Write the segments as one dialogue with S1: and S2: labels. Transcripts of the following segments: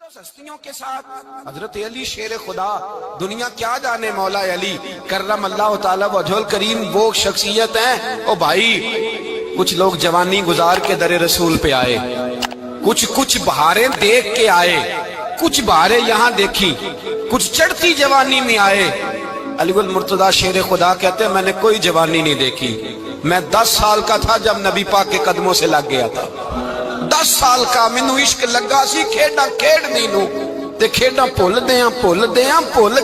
S1: ہستیوں کے ساتھ حضرت علی شیر خدا، دنیا کیا جانے مولا علی کرم اللہ تعالی وجہ الکریم وہ شخصیت ہیں۔ او بھائی، کچھ لوگ جوانی گزار کے در رسول پہ آئے، کچھ بہاریں دیکھ کے آئے، کچھ بہاریں یہاں دیکھی، کچھ چڑھتی جوانی میں آئے۔ علی المرتضیٰ شیر خدا کہتے ہیں میں نے کوئی جوانی نہیں دیکھی، میں 10 سال کا تھا جب نبی پاک کے قدموں سے لگ گیا تھا۔ 10 سال کا مینو عشق لگا سی، کھیڈا کھیڈ نینو تے کھیڈا بھول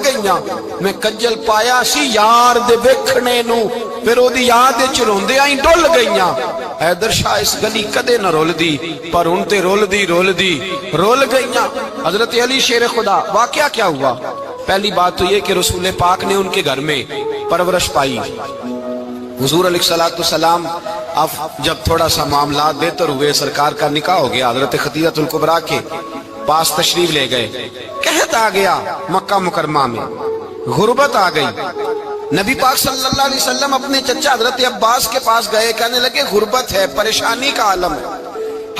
S1: گئیاں۔ میں کجل پایا سی یار دے ویکھنے نو، پھر او دی یاد وچ روندیاں ہی ڈل گئیاں۔ حیدر شاہ اس گلی کدے نہ رول دی، پر ہن تے رول گئیاں۔ حضرت علی شیر خدا، واقعہ کیا ہوا؟ پہلی بات تو یہ کہ رسول پاک نے ان کے گھر میں پرورش پائی۔ حضور علیہ السلام اب جب تھوڑا سا معاملات بہتر ہوئے، سرکار کا نکاح ہو گیا، حضرت خدیجہ الکبریٰ کے پاس تشریف لے گئے۔ قحط آ گیا مکہ مکرمہ میں، غربت آ گئی۔ نبی پاک صلی اللہ علیہ وسلم اپنے چچا حضرت عباس کے پاس گئے، کہنے لگے غربت ہے، پریشانی کا عالم ہے،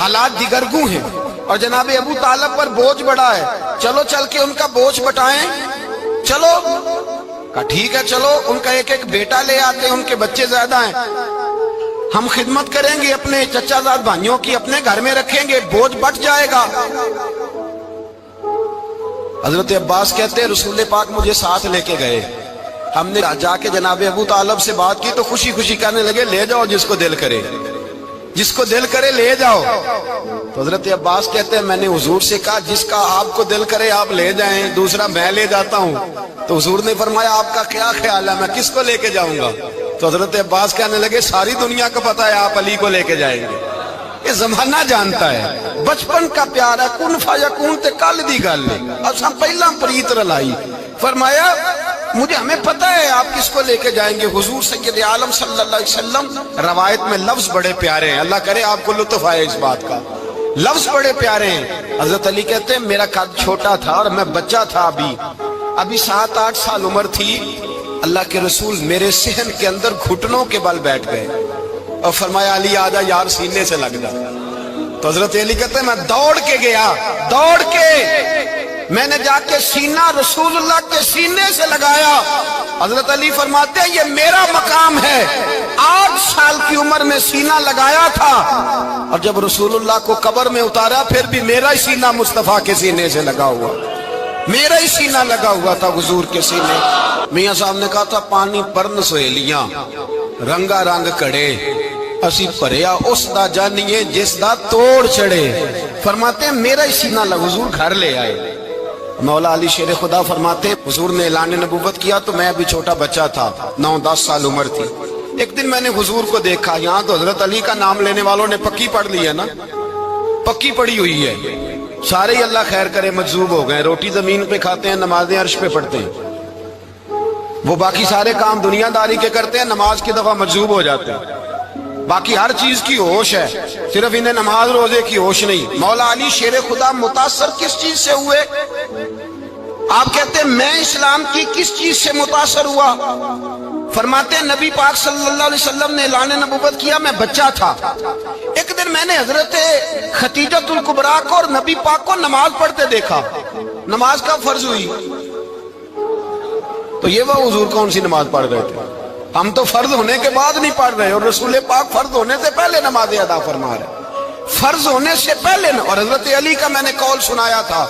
S1: حالات دیگرگوں ہیں، اور جناب ابو طالب پر بوجھ بڑا ہے، چلو چل کے ان کا بوجھ بٹائیں۔ چلو کہا ٹھیک ہے، چلو ان کا ایک بیٹا لے آتے ہیں، ان کے بچے زیادہ ہیں، ہم خدمت کریں گے اپنے چچا زاد بھائیوں کی، اپنے گھر میں رکھیں گے، بوجھ بٹ جائے گا۔ حضرت عباس کہتے ہیں رسول پاک مجھے ساتھ لے کے گئے، ہم نے جا کے جناب ابو طالب سے بات کی تو خوشی خوشی کہنے لگے لے جاؤ جس کو دل کرے لے جاؤ۔ تو حضرت عباس کہتے ہیں میں نے حضور سے کہا جس کا آپ کو دل کرے آپ لے جائیں، دوسرا میں لے جاتا ہوں۔ تو حضور نے فرمایا آپ کا کیا خیال ہے، میں کس کو لے کے جاؤں گا؟ تو حضرت عباس کہنے لگے ساری دنیا کو پتا ہے آپ علی کو لے کے جائیں گے، یہ زمانہ جانتا ہے، بچپن کا پیار ہے، کن فیکون تے کل دی گل ہے، اساں پہلا پریت رلائی۔ فرمایا ہمیں پتہ ہے آپ کس کو لے کے جائیں گے، حضور سید عالم صلی اللہ علیہ وسلم۔ روایت میں لفظ بڑے پیارے ہیں، اللہ کرے آپ کو لطف آئے اس بات کا، لفظ بڑے پیارے ہیں۔ حضرت علی کہتے ہیں میرا قد چھوٹا تھا اور میں بچہ تھا، ابھی 7-8 سال عمر تھی، اللہ کے رسول میرے صحن کے اندر گھٹنوں کے بل بیٹھ گئے اور فرمایا علی آجا یار سینے سے لگ جا۔ تو حضرت علی کہتے ہیں میں دوڑ کے گیا، میں نے جا کے سینہ رسول اللہ کے سینے سے لگایا۔ حضرت علی فرماتے ہیں یہ میرا مقام ہے، 8 سال کی عمر میں سینہ لگایا تھا، اور جب رسول اللہ کو قبر میں اتارا پھر بھی میرا ہی سینہ مصطفیٰ کے سینے سے لگا ہوا، میرا ہی سینہ لگا ہوا تھا حضور کے سینے۔ میاں صاحب نے کہا تھا پانی پرن سہیلیاں رنگا رنگ کڑے، اسی پریا اس دا جانیے جس دا توڑ چڑے۔ فرماتے ہیں میرا ہی سینہ لگا، حضور گھر لے آئے۔ مولا علی شیر خدا فرماتے ہیں حضور نے اعلان نبوت کیا تو میں ابھی چھوٹا بچہ تھا، 9-10 سال عمر تھی۔ ایک دن میں نے حضور کو دیکھا، یہاں تو حضرت علی کا نام لینے والوں نے پکی پڑھ لی ہے نا، پکی پڑھی ہوئی ہے، سارے ہی اللہ خیر کرے مجذوب ہو گئے، روٹی زمین پہ کھاتے ہیں، نمازیں عرش پہ پڑھتے ہیں، وہ باقی سارے کام دنیا داری کے کرتے ہیں، نماز کی دفعہ مجذوب ہو جاتے ہیں، باقی ہر چیز کی ہوش ہے، صرف انہیں نماز روزے کی ہوش نہیں۔ مولا علی شیر خدا متاثر کس چیز سے ہوئے؟ آپ کہتے ہیں میں اسلام کی کس چیز سے متاثر ہوا؟ فرماتے ہیں نبی پاک صلی اللہ علیہ وسلم نے اعلان نبوت کیا، میں بچہ تھا، ایک دن میں نے حضرت خدیجہ الکبریٰ کو اور نبی پاک کو نماز پڑھتے دیکھا، نماز کا فرض ہوئی تو یہ وہ حضور کون سی نماز پڑھ رہے تھے؟ ہم تو فرض ہونے کے بعد نہیں پڑھ رہے، اور رسول پاک فرض ہونے سے پہلے نماز ادا فرما رہے، فرض ہونے سے پہلے۔ اور حضرت علی کا میں نے قول سنایا تھا،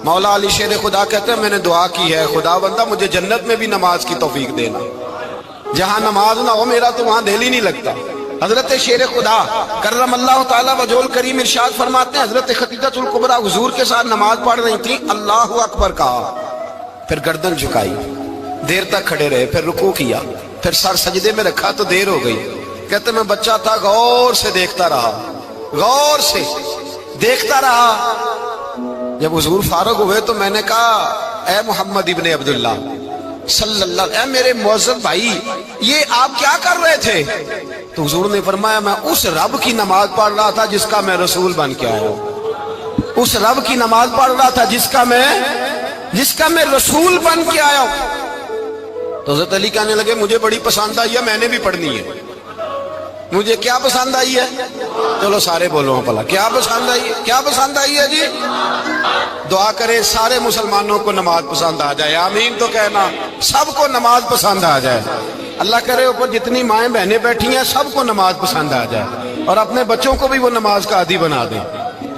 S1: مولا علی شیر خدا کہتے ہیں میں نے دعا کی ہے خدا بندہ مجھے جنت میں بھی نماز کی توفیق دینا، جہاں نماز نہ ہو میرا تو وہاں دل ہی نہیں لگتا۔ حضرت شیر خدا کرم اللہ تعالیٰ وجہ الکریم ارشاد فرماتے ہیں حضرت خدیجہ الکبریٰ حضور کے ساتھ نماز پڑھ رہی تھی، اللہ اکبر کہا، پھر گردن جھکائی، دیر تک کھڑے رہے، پھر رکوع کیا، پھر سر سجدے میں رکھا تو دیر ہو گئی۔ کہتے میں بچہ تھا، غور سے دیکھتا رہا، غور سے دیکھتا رہا۔ جب حضور فارغ ہوئے تو میں نے کہا اے محمد ابن عبداللہ صلی اللہ، اے میرے معزز بھائی یہ آپ کیا کر رہے تھے؟ تو حضور نے فرمایا میں اس رب کی نماز پڑھ رہا تھا جس کا میں رسول بن کے آیا ہوں، اس رب کی نماز پڑھ رہا تھا جس کا میں رسول بن کے آیا ہوں۔ تو حضرت علی کہنے لگے مجھے بڑی پسند آئی ہے، میں نے بھی پڑھنی ہے۔ مجھے کیا پسند آئی ہے؟ چلو سارے بولو پلا، کیا پسند آئی ہے؟ کیا پسند آئی ہے جی؟ دعا کرے سارے مسلمانوں کو نماز پسند آ جائے، آمین تو کہنا، سب کو نماز پسند آ جائے۔ اللہ کرے اوپر جتنی مائیں بہنیں بیٹھی ہیں سب کو نماز پسند آ جائے، اور اپنے بچوں کو بھی وہ نماز کا عادی بنا دیں۔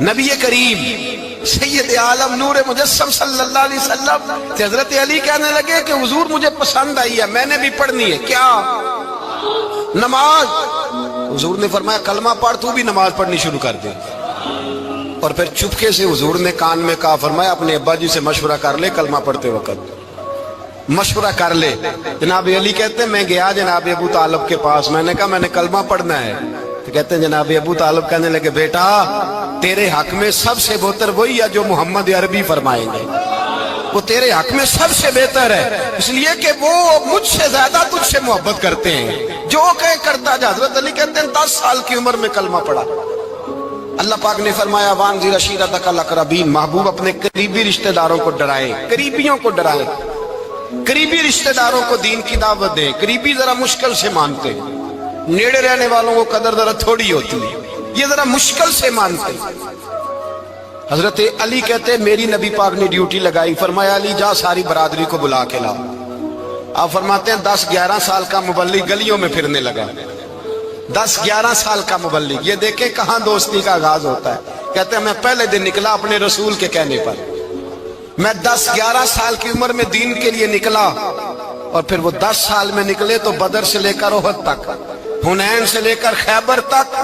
S1: نبی کریم سید عالم نور مجسم صلی اللہ علیہ وسلم حضرت علی کہنے لگے کہ حضور مجھے پسند آئی ہے، میں نے بھی پڑھنی ہے، کیا؟ نماز۔ حضور نے فرمایا کلمہ پڑھ، تو بھی نماز پڑھنی شروع کر دے۔ اور پھر چپکے سے حضور نے کان میں کہا، فرمایا اپنے ابا جی سے مشورہ کر لے کلمہ پڑھتے وقت، مشورہ کر لے۔ جناب علی کہتے ہیں میں گیا جناب ابو طالب کے پاس، میں نے کہا میں نے کلمہ پڑھنا ہے، تو کہتے ہیں جناب ابو طالب کہنے لگے بیٹا تیرے حق میں سب سے بہتر وہی ہے جو محمد عربی فرمائیں گے، وہ تیرے حق میں سب سے بہتر ہے، اس لیے کہ وہ مجھ سے زیادہ تجھ سے محبت کرتے ہیں، جو کہیں کرتا جا۔ حضرت علی کہتے ہیں 10 سال کی عمر میں کلمہ پڑھا۔ اللہ پاک نے فرمایا وانذر عشیرتک الاقربین، محبوب اپنے قریبی رشتہ داروں کو ڈرائیں، قریبیوں کو ڈرائیں، قریبی رشتہ داروں کو دین کی دعوت دیں۔ قریبی ذرا مشکل سے مانتے، نیڑے رہنے والوں کو قدر ذرا تھوڑی ہوتی ہے، یہ ذرا مشکل سے مانتے۔ حضرت علی کہتے ہیں میری نبی پاک نے ڈیوٹی لگائی، فرمایا علی جا ساری برادری کو بلا کے لا۔ آپ فرماتے ہیں 10-11 سال کا مبلغ گلیوں میں پھرنے لگا، 10-11 سال کا مبلغ، یہ دیکھیں کہاں دوستی کا آغاز ہوتا ہے۔ کہتے ہیں میں پہلے دن نکلا اپنے رسول کے کہنے پر، میں 10-11 سال کی عمر میں دین کے لیے نکلا، اور پھر وہ 10 سال میں نکلے تو بدر سے لے کر احد تک، حنین سے لے کر خیبر تک،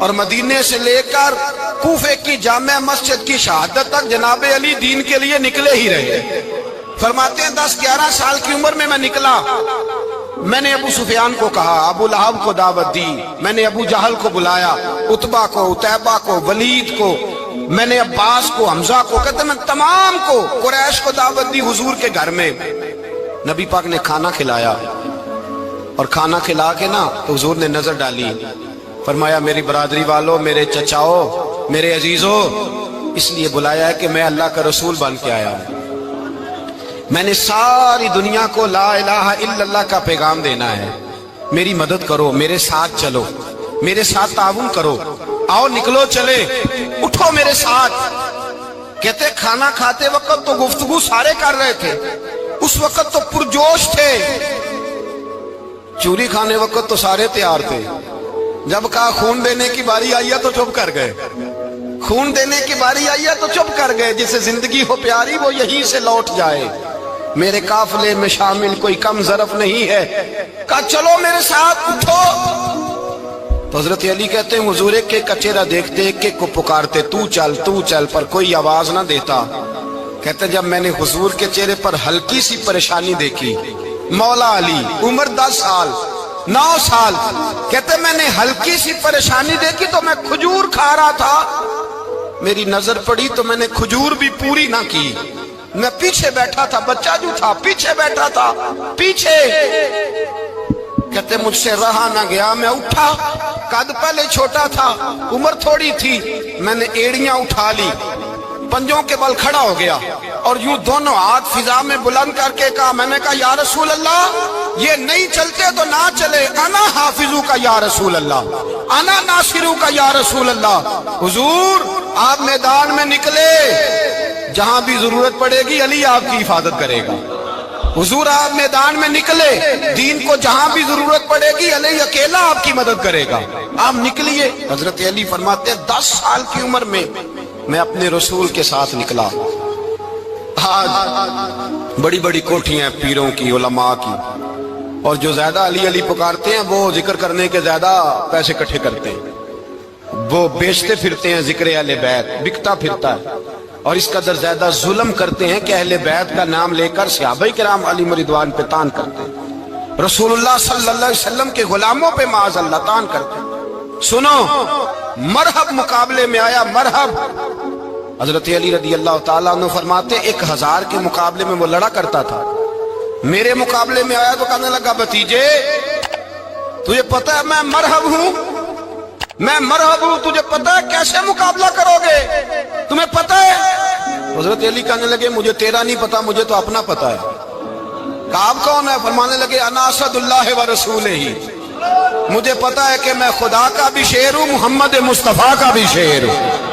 S1: اور مدینے سے لے کر کوفے کی جامع مسجد کی شہادت تک جناب علی دین کے لیے نکلے ہی رہے۔ فرماتے ہیں 10-11 سال کی عمر میں نکلا، میں نے ابو سفیان کو کہا، ابو لہب کو دعوت دی، میں نے ابو جہل کو بلایا، عتبہ کو، عتیبہ کو، ولید کو، میں نے عباس کو، حمزہ کو، کہتے ہیں میں تمام کو، قریش کو دعوت دی حضور کے گھر میں۔ نبی پاک نے کھانا کھلایا، اور کھانا کھلا کے نا تو حضور نے نظر ڈالی، فرمایا میری برادری والوں، میرے چچاؤ، میرے عزیزوں، اس لیے بلایا ہے کہ میں اللہ کا رسول بن کے آیا ہوں، میں نے ساری دنیا کو لا الہ الا اللہ کا پیغام دینا ہے، میری مدد کرو، میرے ساتھ چلو، میرے ساتھ تعاون کرو، آؤ نکلو چلے، اٹھو میرے ساتھ۔ کہتے کھانا کھاتے وقت تو گفتگو سارے کر رہے تھے، اس وقت تو پرجوش تھے، چوری کھانے وقت تو سارے تیار تھے، جب کہا خون دینے کی باری آئی ہے تو چپ کر گئے، خون دینے کی باری آئی ہے تو چپ کر گئے، جسے زندگی ہو پیاری وہ یہیں سے لوٹ جائے، میرے قافلے میں شامل کوئی کم ظرف نہیں ہے، کہا چلو میرے ساتھ اٹھو۔ تو حضرت علی کہتے ہیں حضور ایک ایک کا چہرہ دیکھتے، ایک ایک کو پکارتے، تو چل، پر کوئی آواز نہ دیتا۔ کہتے جب میں نے حضور کے چہرے پر ہلکی سی پریشانی دیکھی، مولا علی عمر 10 سال 9 سال، کہتے میں نے ہلکی سی پریشانی دیکھی تو میں کھجور کھا رہا تھا، میری نظر پڑی تو میں نے کھجور بھی پوری نہ کی، میں پیچھے بیٹھا تھا، بچہ جو تھا پیچھے بیٹھا تھا، پیچھے۔ کہتے مجھ سے رہا نہ گیا، میں اٹھا، قد پہلے چھوٹا تھا، عمر تھوڑی تھی، میں نے ایڑیاں اٹھا لی، پنجوں کے بل کھڑا ہو گیا، اور یوں دونوں ہاتھ فضا میں بلند کر کے کہا، میں نے کہا یا رسول اللہ یہ نہیں چلتے تو نہ چلے، انا حافظو کا یا رسول اللہ، انا ناصرو کا یا رسول اللہ۔ حضور آپ میدان میں نکلے، جہاں بھی ضرورت پڑے گی علی آپ کی حفاظت کرے گا۔ حضور آپ میدان میں نکلے، دین کو جہاں بھی ضرورت پڑے گی علی اکیلا آپ کی مدد کرے گا، آپ نکلیے۔ حضرت علی فرماتے ہیں 10 سال کی عمر میں میں اپنے رسول کے ساتھ نکلا۔ آج بڑی بڑی کوٹھیاں پیروں کی، علماء کی، اور جو زیادہ علی علی پکارتے ہیں وہ ذکر کرنے کے زیادہ پیسے اکٹھے کرتے ہیں، وہ بیچتے پھرتے ہیں ذکر اہل بیت، بکتا پھرتا ہے، اور اس قدر زیادہ ظلم کرتے ہیں کہ اہل بیت کا نام لے کر صحابہ کرام علی رضوان پہ تان کرتے ہیں، رسول اللہ صلی اللہ علیہ وسلم کے غلاموں پہ معاذ اللہ تان کرتے ہیں۔ سنو، مرحب مقابلے میں آیا، مرحب۔ حضرت علی رضی اللہ تعالیٰ عنہ فرماتے 1000 کے مقابلے میں وہ لڑا کرتا تھا، میرے مقابلے میں آیا تو کہنے لگا بھتیجے تجھے پتا ہے میں مرحب ہوں، میں مرحب ہوں، تجھے پتا ہے کیسے مقابلہ کرو گے، تمہیں پتا ہے؟ حضرت علی کہنے لگے مجھے تیرا نہیں پتا، مجھے تو اپنا پتا ہے۔ کہا آپ کون ہے؟ فرمانے لگے انا اسد اللہ و رسولہ ہی، مجھے پتا ہے کہ میں خدا کا بھی شیر ہوں، محمد مصطفیٰ کا بھی شیر ہوں۔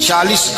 S1: 40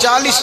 S1: 40।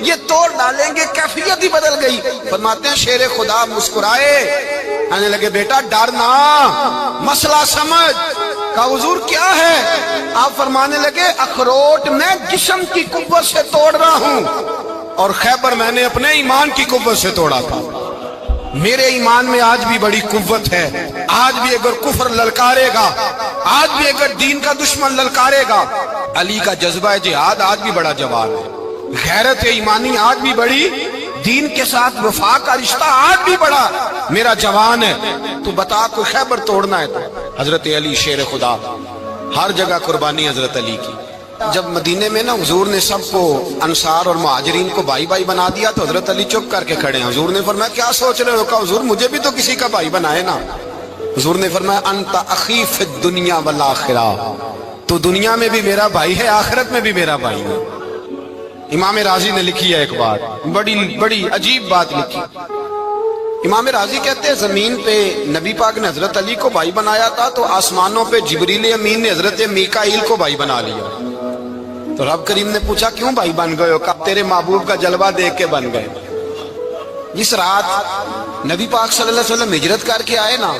S1: یہ توڑ ڈالیں گے، کیفیت ہی بدل گئی۔ فرماتے ہیں شیر خدا مسکرائے، کہنے لگے بیٹا ڈرنا، مسئلہ سمجھ۔ کہا حضور کیا ہے؟ آپ فرمانے لگے اخروٹ میں جسم کی قوت سے توڑ رہا ہوں، اور خیبر میں نے اپنے ایمان کی قوت سے توڑا تھا۔ میرے ایمان میں آج بھی بڑی قوت ہے، آج بھی اگر کفر للکارے گا، آج بھی اگر دین کا دشمن للکارے گا، علی کا جذبہ جہاد آج بھی بڑا جوان ہے، غیرت ایمانی آج بھی بڑی، دین کے ساتھ وفا کا رشتہ آج بھی بڑا میرا جوان ہے۔ تو بتا کوئی خیبر توڑنا ہے تو حضرت علی شیر خدا، ہر جگہ قربانی حضرت علی کی۔ جب مدینے میں نا حضور نے سب کو انصار اور مہاجرین کو بھائی بھائی بنا دیا تو حضرت علی چپ کر کے کھڑے ہیں۔ حضور نے فرمایا کیا سوچ رہے ہو؟ کہا حضور مجھے بھی تو کسی کا بھائی بنائے نا۔ حضور نے فرمایا انت اخی فی الدنیا والآخرہ، تو دنیا میں بھی میرا بھائی ہے، آخرت میں بھی میرا بھائی ہے۔ امام راضی نے لکھی ہے ایک بات، بڑی عجیب بات لکھی۔ امام راضی کہتے ہیں زمین پہ نبی پاک نے حضرت علی کو بھائی بنایا تھا تو آسمانوں پہ جبریل امین نے حضرت میکائیل کو بھائی بنا لیا۔ تو رب کریم نے پوچھا کیوں بھائی بن گئے ہو؟ کہا تیرے محبوب کا جلوہ دیکھ کے بن گئے۔ جس رات نبی پاک صلی اللہ علیہ وسلم ہجرت کر کے آئے نا،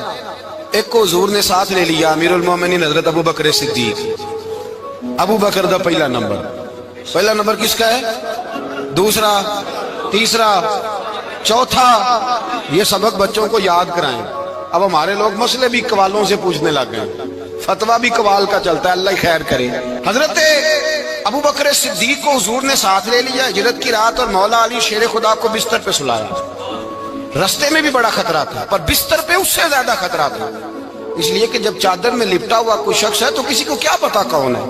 S1: ایک کو حضور نے ساتھ لے لیا، امیر المومنین حضرت ابو بکر صدیق۔ ابو بکر دا پہلا نمبر کس کا ہے؟ دوسرا، تیسرا، چوتھا۔ یہ سبق بچوں کو یاد کرائیں۔ اب ہمارے لوگ مسئلے بھی قوالوں سے پوچھنے لگ گئے، فتویٰ بھی قوال کا چلتا ہے، اللہ خیر کرے۔ حضرت ابو بکر صدیق کو حضور نے ساتھ لے لیا ہجرت کی رات، اور مولا علی شیر خدا کو بستر پہ سلایا۔ رستے میں بھی بڑا خطرہ تھا، پر بستر پہ اس سے زیادہ خطرہ تھا، اس لیے کہ جب چادر میں لپٹا ہوا کوئی شخص ہے تو کسی کو کیا پتا کون ہے،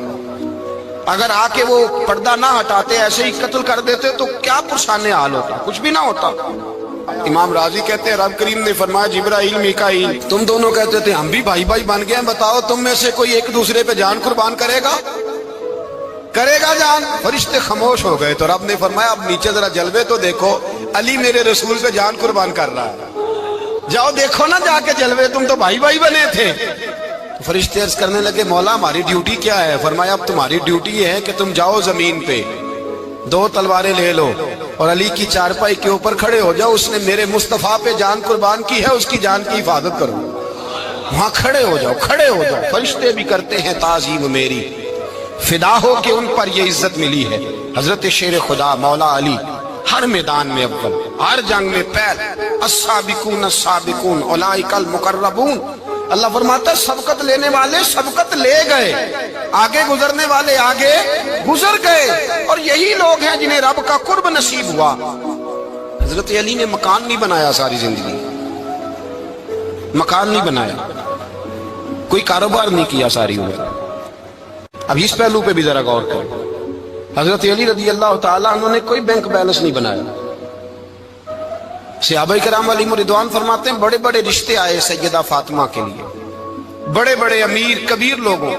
S1: اگر آ کے وہ پردہ نہ ہٹاتے ایسے ہی قتل کر دیتے تو کیا پرسان حال ہوتا، کچھ بھی نہ ہوتا۔ امام راضی کہتے ہیں رب کریم نے فرمایا جبرائیل میکائیل تم دونوں کہتے تھے ہم بھی بھائی بھائی بن گئے ہیں، بتاؤ تم میں سے کوئی ایک دوسرے پہ جان قربان کرے گا جان؟ فرشتے خاموش ہو گئے۔ تو رب نے فرمایا اب نیچے ذرا جلوے تو دیکھو، علی میرے رسول پہ جان قربان کر رہا ہے، جاؤ دیکھو نا جا کے جلوے، تم تو بھائی بھائی بنے تھے۔ فرشتے عرض کرنے لگے مولا ہماری ڈیوٹی کیا ہے؟ فرمایا اب تمہاری ڈیوٹی یہ ہے کہ تم جاؤ زمین پہ، 2 تلواریں لے لو اور علی کی چارپائی کے اوپر کھڑے ہو جاؤ، اس نے میرے مصطفیٰ پہ جان قربان کی ہے، اس کی جان کی حفاظت کرو۔ وہاں کھڑے ہو جاؤ۔ فرشتے بھی کرتے ہیں تعظیم میری، فدا ہو کہ ان پر یہ عزت ملی ہے۔ حضرت شیر خدا مولا علی ہر میدان میں اول، ہر جنگ میں پہل، السابقون السابقون اولئک المقربون۔ اللہ فرماتا ہے سبقت لینے والے سبقت لے گئے، آگے گزرنے والے آگے گزر گئے، اور یہی لوگ ہیں جنہیں رب کا قرب نصیب ہوا۔ حضرت علی نے مکان نہیں بنایا، ساری زندگی مکان نہیں بنایا، کوئی کاروبار نہیں کیا ساری عمر۔ اب اس پہلو پہ بھی ذرا غور کریں، حضرت علی رضی اللہ تعالیٰ عنہ نے کوئی بینک بیلنس نہیں بنایا۔ صحابہ کرام علیہم رضوان فرماتے ہیں بڑے بڑے رشتے آئے سیدہ فاطمہ کے لیے، بڑے بڑے امیر کبیر لوگوں،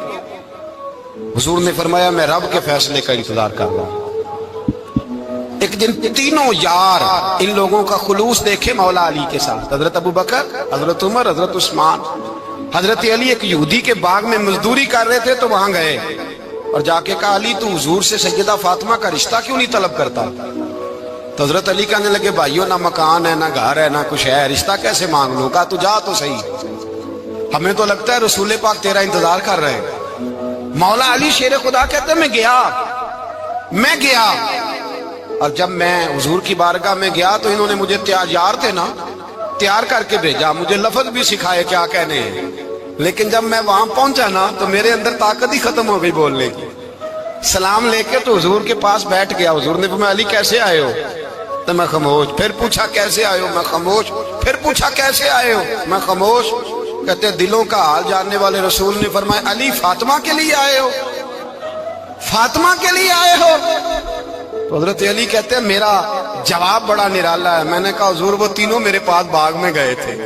S1: حضور نے فرمایا میں رب کے فیصلے کا انتظار کر رہا ہوں۔ ایک دن تینوں یار ان لوگوں کا خلوص دیکھے مولا علی کے ساتھ، حضرت ابو بکر، حضرت عمر، حضرت عثمان۔ حضرت علی ایک یہودی کے باغ میں مزدوری کر رہے تھے تو وہاں گئے اور جا کے کہا علی تو حضور سے سیدہ فاطمہ کا رشتہ کیوں نہیں طلب کرتا؟ تو حضرت علی کہنے لگے بھائیو نہ مکان ہے، نہ گھر ہے، نہ کچھ ہے، رشتہ کیسے مانگ لوں؟ کہا تو جا تو صحیح، ہمیں تو لگتا ہے رسول پاک تیرا انتظار کر رہے ہیں۔ مولا علی شیر خدا کہتے ہیں میں گیا اور جب میں حضور کی بارگاہ میں گیا تو انہوں نے مجھے یار تھے نا، تیار کر کے بھیجا، مجھے لفظ بھی سکھائے کیا کہنے ہیں، لیکن جب میں وہاں پہنچا نا تو میرے اندر طاقت ہی ختم ہو گئی بولنے کی۔ سلام لے کے تو حضور کے پاس بیٹھ گیا، حضور نے فرمایا علی کیسے آئے ہو؟ تو میں خاموش، پھر پوچھا کیسے آئے ہو؟ میں خاموش، پھر پوچھا کیسے آئے ہو؟ میں خاموش۔ کہتے ہیں دلوں کا حال جاننے والے رسول نے فرمایا علی فاطمہ کے لیے آئے ہو؟ فاطمہ کے لیے آئے ہو؟ تو حضرت علی کہتے ہیں میرا جواب بڑا نرالا ہے۔ میں نے کہا حضور وہ تینوں میرے پاس باغ میں گئے تھے،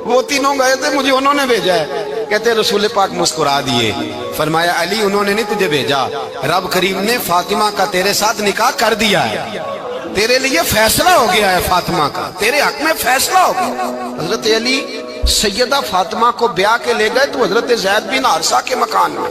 S1: وہ تینوں گئے تھے، مجھے انہوں نے بھیجا ہے۔ کہتے ہیں رسول پاک مسکرا دیے، فرمایا علی انہوں نے نہیں تجھے بھیجا، رب کریم نے فاطمہ کا تیرے ساتھ نکاح کر دیا ہے، تیرے لیے فیصلہ ہو گیا ہے، فاطمہ کا تیرے حق میں فیصلہ ہو گیا۔ حضرت علی سیدہ فاطمہ کو بیاہ کے لے گئے تو حضرت زید بن حارثہ کے مکان میں،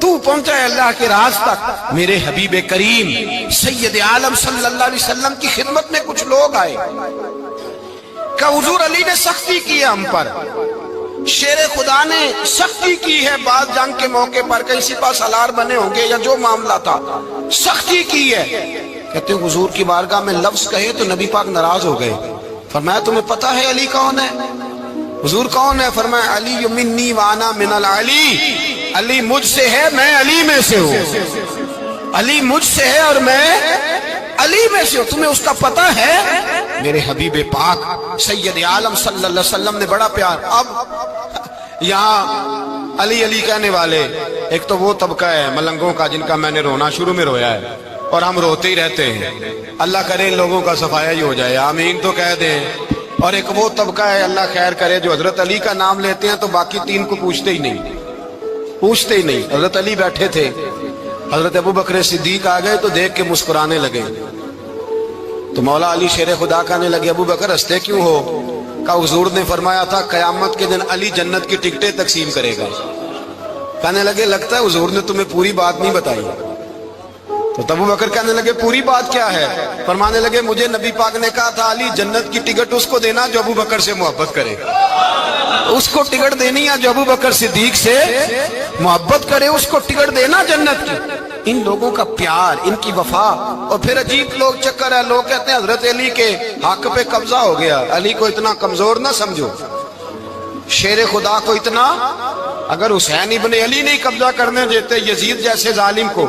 S1: تو پہنچا ہے اللہ کے راز تک۔ میرے حبیب کریم سید عالم صلی اللہ علیہ وسلم کی خدمت میں کچھ لوگ آئے کہ حضور علی نے سختی کی ہے ہم پر، شیر خدا نے سختی کی ہے بعد جنگ کے موقع پر، کہیں سپاہ سالار بنے ہوں گے یا جو معاملہ تھا، سختی کی ہے۔ کہتے ہیں حضور کی بارگاہ میں لفظ کہے تو نبی پاک ناراض ہو گئے۔ فرمایا تمہیں پتہ ہے علی کون ہے؟ حضور کون ہے؟ فرمایا علی منی وانا من العلی، علی مجھ سے ہے میں علی میں سے ہوں، علی مجھ سے ہے اور میں علی میں سے ہوں، تمہیں اس کا پتہ ہے؟ میرے حبیب پاک سید عالم صلی اللہ علیہ وسلم نے بڑا پیار۔ اب یہاں علی علی کہنے والے ایک تو وہ طبقہ ہے ملنگوں کا جن کا میں نے رونا شروع میں رویا ہے اور ہم روتے ہی رہتے ہیں، اللہ کرے ان لوگوں کا صفایا ہی ہو جائے، آمین تو کہہ دیں۔ اور ایک وہ طبقہ ہے اللہ خیر کرے جو حضرت علی کا نام لیتے ہیں تو باقی تین کو پوچھتے ہی نہیں، پوچھتے ہی نہیں۔ حضرت علی بیٹھے تھے، حضرت ابو بکر صدیق آ گئے تو دیکھ کے مسکرانے لگے، تو مولا علی شیر خدا کہنے لگے ابو بکر ہنستے کیوں ہو؟ کہ حضور نے فرمایا تھا قیامت کے دن علی جنت کی ٹکٹیں تقسیم کرے گا۔ کہنے لگے لگتا ہے حضور نے تمہیں پوری بات نہیں بتائی۔ تو ابو بکر کہنے لگے پوری بات کیا ہے؟ فرمانے لگے مجھے نبی پاک نے کہا تھا علی جنت کی ٹکٹ اس کو دینا جو ابو بکر سے محبت کرے، اس کو ٹکٹ دینی ہے جو ابو بکر صدیق سے محبت کرے، اس کو ٹکٹ دینا جنت کی۔ ان لوگوں کا پیار، ان کی وفا۔ اور پھر عجیب لوگ چکر ہے، لوگ کہتے ہیں حضرت علی کے حق پہ قبضہ ہو گیا، علی کو اتنا کمزور نہ سمجھو، شیر خدا کو اتنا، اگر حسین ابن علی نہیں قبضہ کرنے دیتے یزید جیسے ظالم کو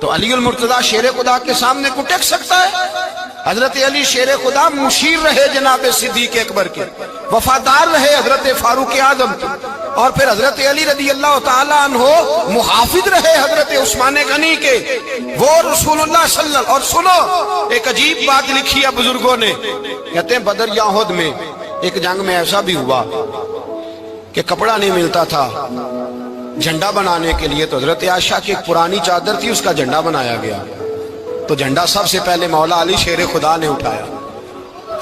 S1: تو علی المرتضیٰ شیر خدا کے سامنے کو ٹک سکتا ہے؟ حضرت علی شیر خدا مشیر رہے جناب صدیق اکبر کے، وفادار رہے حضرت فاروق اعظم کے، اور پھر حضرت علی رضی اللہ تعالیٰ عنہ محافظ رہے حضرت عثمان غنی کے، وہ رسول اللہ صلی اللہ علیہ وسلم۔ اور سنو ایک عجیب بات لکھی ہے بزرگوں نے، کہتے ہیں بدر یا احد میں ایک جنگ میں ایسا بھی ہوا کہ کپڑا نہیں ملتا تھا جھنڈا بنانے کے لیے، تو حضرت عائشہ کی ایک پرانی چادر تھی، اس کا جھنڈا بنایا گیا، تو جھنڈا سب سے پہلے مولا علی شیر خدا نے اٹھایا۔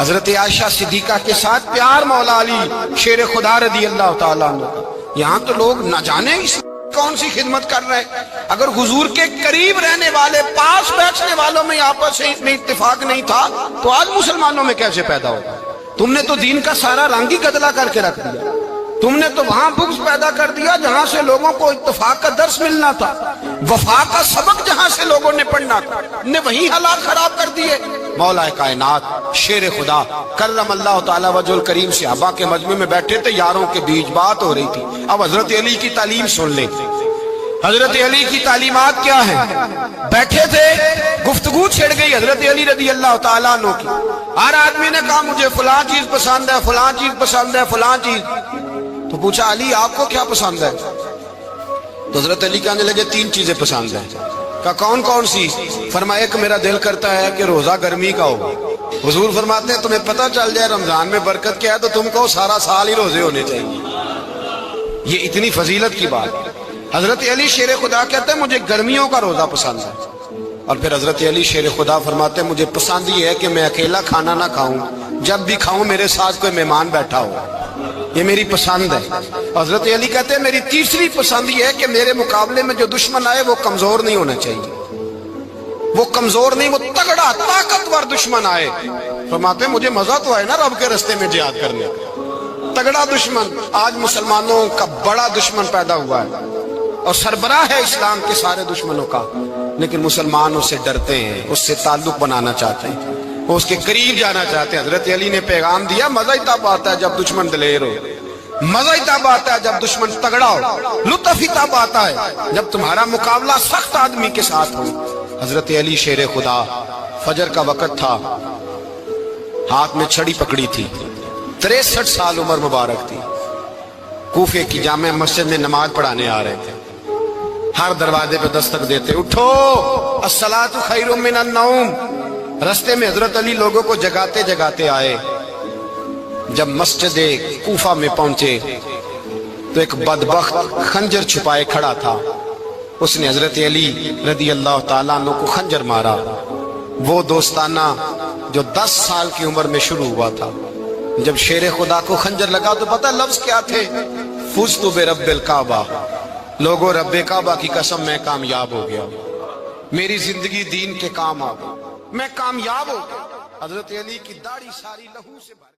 S1: حضرت عائشہ صدیقہ کے ساتھ پیار مولا علی شیر خدا رضی اللہ تعالیٰ عنہ۔ یہاں تو لوگ نہ جانے اس کون سی خدمت کر رہے ہیں، اگر حضور کے قریب رہنے والے پاس بیٹھنے والوں میں آپس میں اتفاق نہیں تھا تو آج مسلمانوں میں کیسے پیدا ہوگا؟ تم نے تو دین کا سارا رنگ ہی گدلا کر کے رکھ دیا، تم نے تو وہاں بغض پیدا کر دیا جہاں سے لوگوں کو اتفاق کا درس ملنا تھا، وفا کا سبق جہاں سے لوگوں نے پڑھنا تھا، نے وہی حالات خراب کر دیے۔ مولا کائنات شیر خدا کرم اللہ تعالیٰ وجہ الکریم صحابہ کے مجمع میں بیٹھے تھے، یاروں کے بیچ بات ہو رہی تھی۔ اب حضرت علی کی تعلیم سن لیں، حضرت علی کی تعلیمات کیا ہیں؟ بیٹھے تھے، گفتگو چھڑ گئی حضرت علی رضی اللہ تعالیٰ عنہ کی، ہر آدمی نے کہا مجھے فلاں چیز پسند ہے، فلاں چیز پسند ہے، فلاں چیز۔ تو پوچھا علی آپ کو کیا پسند ہے؟ تو حضرت علی کہنے لگے تین چیزیں پسند ہیں۔ کہا کون کون سی؟ فرمایا ایک میرا دل کرتا ہے کہ روزہ گرمی کا ہو۔ حضور فرماتے ہیں تمہیں پتہ چل جائے رمضان میں برکت کیا ہے تو تم کو سارا سال ہی روزے ہونے چاہیے، یہ اتنی فضیلت کی بات۔ حضرت علی شیر خدا کہتے ہیں مجھے گرمیوں کا روزہ پسند ہے، اور پھر حضرت علی شیر خدا فرماتے ہیں مجھے پسند یہ ہے کہ میں اکیلا کھانا نہ کھاؤں، جب بھی کھاؤں میرے ساتھ کوئی مہمان بیٹھا ہو، یہ میری پسند ہے۔ حضرت علی کہتے ہیں میری تیسری پسند یہ ہے کہ میرے مقابلے میں جو دشمن آئے وہ کمزور نہیں ہونا چاہیے، وہ کمزور نہیں، وہ تگڑا طاقتور دشمن آئے۔ فرماتے ہیں مجھے مزہ تو آئے نا رب کے رستے میں جہاد کرنے کا، تگڑا دشمن۔ آج مسلمانوں کا بڑا دشمن پیدا ہوا ہے اور سربراہ ہے اسلام کے سارے دشمنوں کا، لیکن مسلمان اس سے ڈرتے ہیں، اس سے تعلق بنانا چاہتے ہیں، وہ اس کے قریب جانا چاہتے ہیں۔ حضرت علی نے پیغام دیا مزہ ہی تب آتا ہے جب دشمن دلیر ہو، مزہ ہی تب آتا ہے جب دشمن تگڑا ہو، لطف ہی تب آتا ہے جب تمہارا مقابلہ سخت آدمی کے ساتھ ہو۔ حضرت علی شیر خدا، فجر کا وقت تھا، ہاتھ میں چھڑی پکڑی تھی، 63 سال عمر مبارک تھی، کوفے کی جامع مسجد میں نماز پڑھانے آ رہے تھے، ہر دروازے پہ دستک دیتے اٹھو الصلاۃ خیر من النوم۔ رستے میں حضرت علی لوگوں کو جگاتے جگاتے آئے، جب مسجد کوفہ میں پہنچے تو ایک بدبخت خنجر چھپائے کھڑا تھا، اس نے حضرت علی رضی اللہ تعالیٰ عنہ کو خنجر مارا۔ وہ دوستانہ جو 10 سال کی عمر میں شروع ہوا تھا، جب شیر خدا کو خنجر لگا تو پتہ لفظ کیا تھے؟ فزت برب الکعبہ، لوگوں رب کعبہ کی قسم میں کامیاب ہو گیا، میری زندگی دین کے کام آ گئی، میں کامیاب ہو گیا۔ حضرت علی کی داڑھی ساری لہو سے بھر